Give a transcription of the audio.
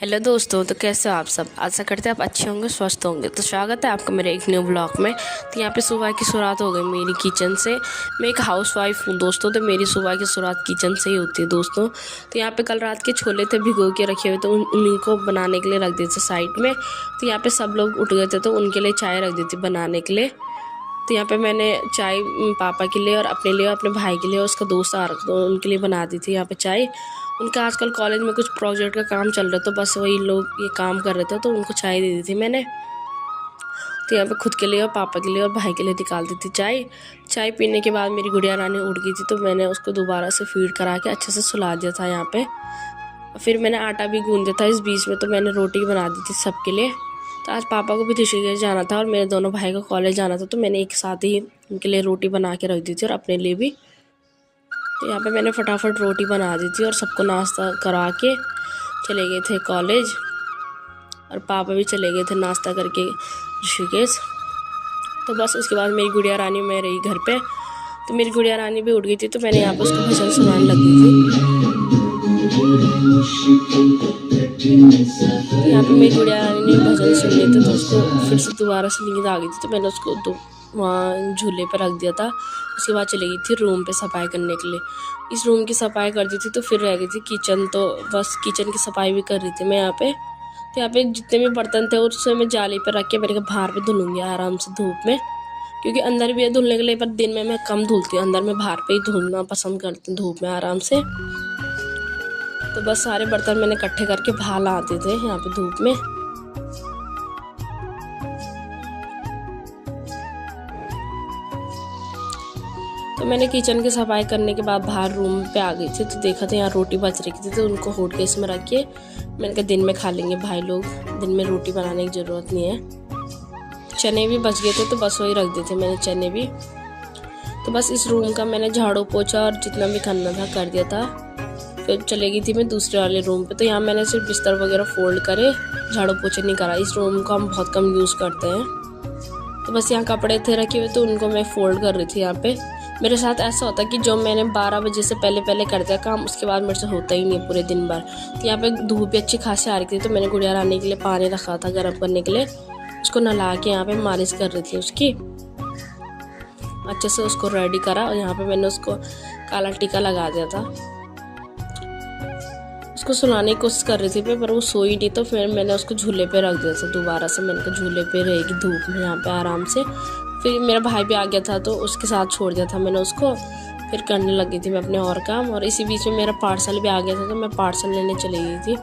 Hello दोस्तों, तो कैसे हो आप सब। आशा करते हैं आप अच्छे होंगे, स्वस्थ होंगे। तो स्वागत है आपका मेरे एक न्यू ब्लॉग में। तो यहाँ पे सुबह की शुरुआत हो गई मेरी किचन से। मैं एक हाउसवाइफ हूँ दोस्तों, तो मेरी सुबह की शुरुआत किचन से ही होती है दोस्तों। तो यहाँ पे कल रात के छोले थे भिगो के रखे हुए, तो उन्हीं को बनाने के लिए रख देते साइड में। तो यहाँ पे सब लोग उठ गए थे, तो उनके लिए चाय रख दी थी बनाने के लिए। तो यहाँ पे मैंने चाय पापा के लिए और अपने लिए, अपने भाई के लिए और उसका दोस्त आ रखा, तो उनके लिए बना दी थी यहाँ पे चाय। उनका आजकल कॉलेज में कुछ प्रोजेक्ट का काम चल रहा था, तो बस वही लोग ये काम कर रहे थे, तो उनको चाय दे दी थी मैंने। तो यहाँ पे खुद के लिए और पापा के लिए और भाई के लिए निकाल दी थी चाय। चाय पीने के बाद मेरी गुड़िया रानी उठ गई थी, तो मैंने उसको दोबारा से फीड करा के अच्छे से सुला दिया था यहाँ पे। फिर मैंने आटा भी गूंद दिया था इस बीच में, तो मैंने रोटी बना दी थी सबके लिए। तो आज पापा को भी ऋषिकेश जाना था और मेरे दोनों भाई को कॉलेज जाना था, तो मैंने एक साथ ही उनके लिए रोटी बना के रख दी थी और अपने लिए भी। तो यहाँ पे मैंने फटाफट रोटी बना दी थी और सबको नाश्ता करा के चले गए थे कॉलेज। और पापा भी चले गए थे नाश्ता करके ऋषिकेश। तो बस उसके बाद मेरी गुड़िया रानी मैं रही घर पे। तो मेरी गुड़िया रानी भी उठ गई थी, तो मैंने यहाँ पे उसको भजन सुनाने लगी थी। यहाँ पे मेरी गुड़िया रानी ने भजन सुन लिए थे, तो उसको फिर से दोबारा से नींद आ गई थी, तो मैंने उसको वहाँ झूले पर रख दिया था। उसके बाद चली गई थी रूम पे सफाई करने के लिए। इस रूम की सफाई कर दी थी, तो फिर रह गई थी किचन। तो बस किचन की सफाई भी कर रही थी मैं यहाँ पे। तो यहाँ पे जितने भी बर्तन थे उससे मैं जाली पर रख के मैंने कहा बाहर पे धुलूँगी आराम से धूप में, क्योंकि अंदर भी है धुलने के लिए, पर दिन में मैं कम धुलती हूँ। अंदर में बाहर पे ही धुलना पसंद करती हूँ धूप में आराम से। तो बस सारे बर्तन मैंने इकट्ठे करके बाहर लाते थे यहाँ पे धूप में। तो मैंने किचन की सफाई करने के बाद बाहर रूम पे आ गई थी, तो देखा था यहाँ रोटी बच रही थी, तो उनको हॉट केस में रख के मैंने कहा दिन में खा लेंगे भाई लोग, दिन में रोटी बनाने की ज़रूरत नहीं है। चने भी बच गए थे, तो बस वही रख देते मैंने चने भी। तो बस इस रूम का मैंने झाड़ू पोछा और जितना भी करना था कर दिया था। फिर चले गई थी मैं दूसरे वाले रूम पे। तो यहाँ मैंने सिर्फ बिस्तर वगैरह फोल्ड करे, झाड़ू पोछा नहीं करा। इस रूम को हम बहुत कम यूज़ करते हैं। तो बस यहाँ कपड़े थे रखे हुए, तो उनको मैं फोल्ड कर रही थी यहाँ पे। मेरे साथ ऐसा होता है कि जो मैंने 12 बजे से पहले कर दिया काम, उसके बाद मेरे से होता ही नहीं पूरे दिन भर। तो यहाँ पे धूप भी अच्छी खासी आ रही थी, तो मैंने गुड़िया रानी के लिए पानी रखा था गर्म करने के लिए। उसको नहला के यहाँ पे मालिश कर रही थी उसकी, अच्छे से उसको रेडी करा। और यहाँ पे मैंने उसको काला टीका लगा दिया था। उसको सुलाने की कोशिश कर रही थी पर वो सोई नहीं, तो फिर मैंने उसको झूले पे रख दिया था दोबारा से। मैंने कहा झूले पे रहेगी धूप में यहाँ पे आराम से। फिर मेरा भाई भी आ गया था, तो उसके साथ छोड़ दिया था मैंने उसको। फिर करने लगी थी मैं अपने और काम, और इसी बीच में मेरा पार्सल भी आ गया था, तो मैं पार्सल लेने चली गई थी।